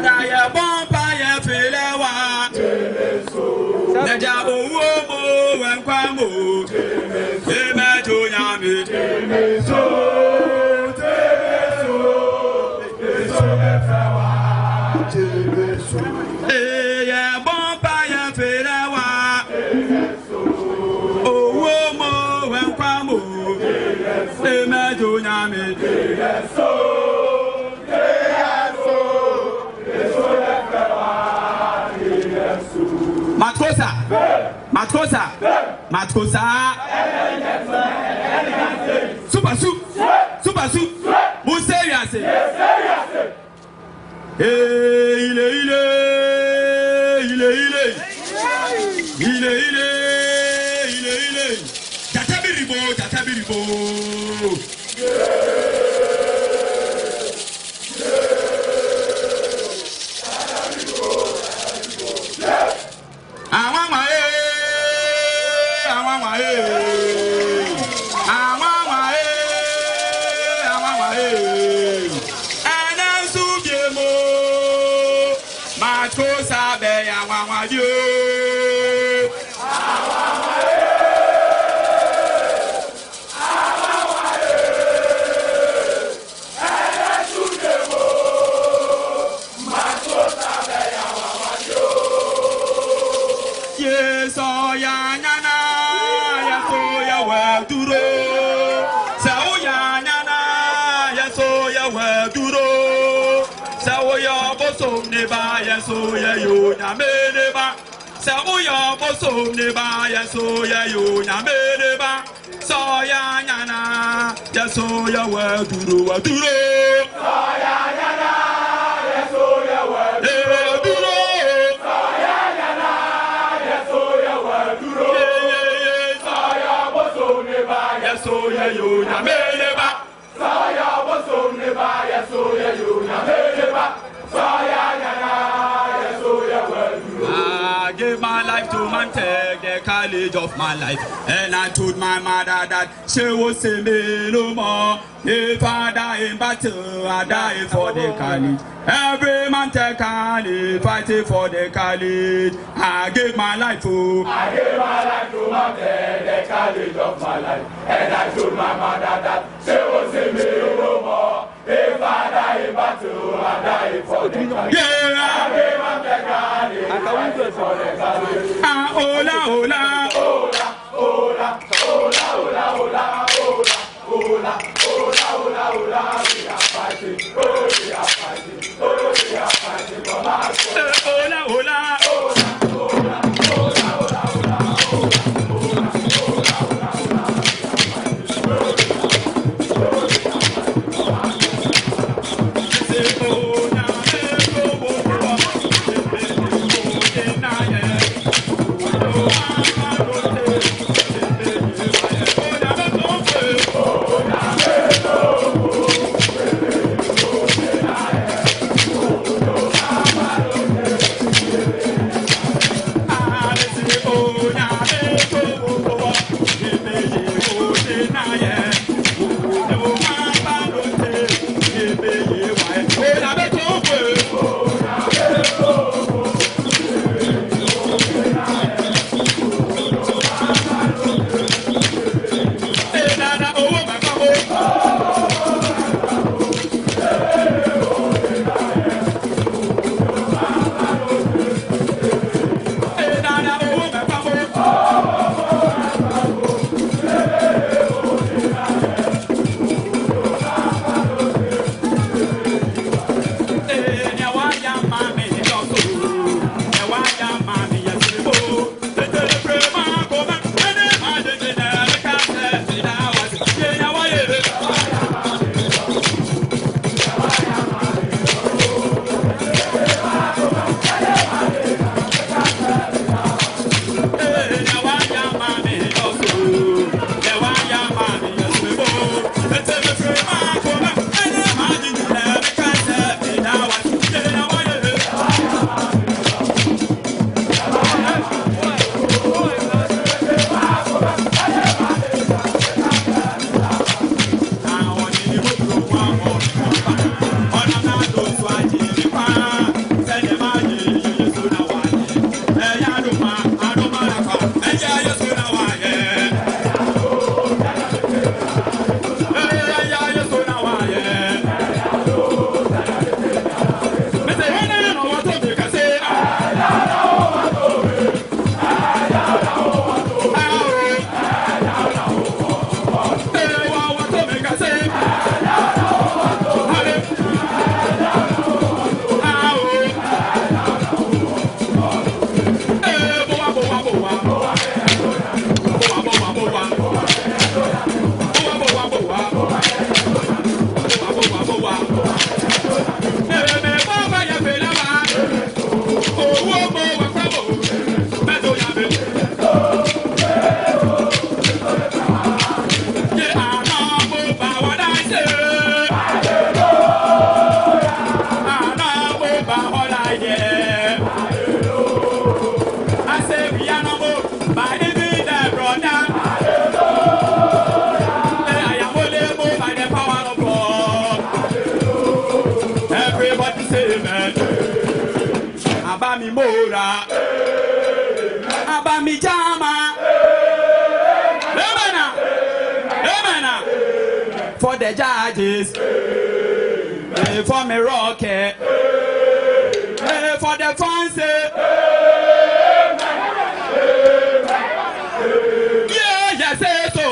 Adaya bomba ya filewa. Neja owo wenkwamo. Emejo nyami. Ya bomba ya filewa. Owo mo wenkwamo. Emejo nyami. Matrosa. Super soup. Vous serious? Il est. Tatabiribo. I gave my life to man, take the college of my life, and I told my mother that she would see me no more. If I die in battle, I die for the college. Every man take college, fighting for the college. I gave my life to man, take the college of my life, and I told my mother that she would see me no more. If I die in battle, I die for the college. Every man take college, fighting for the college. Hola. We are fighting. We are fighting for my soul. Hola. yeah. I say we are no more, by the vida, brother. I am only moved by the power of God. Everybody say amen. Abami Mora, Abami Jama, Amen. For the judges, for me rocket, for the fans. Yeah, say so.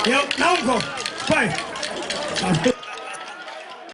Hey, now go. Fine.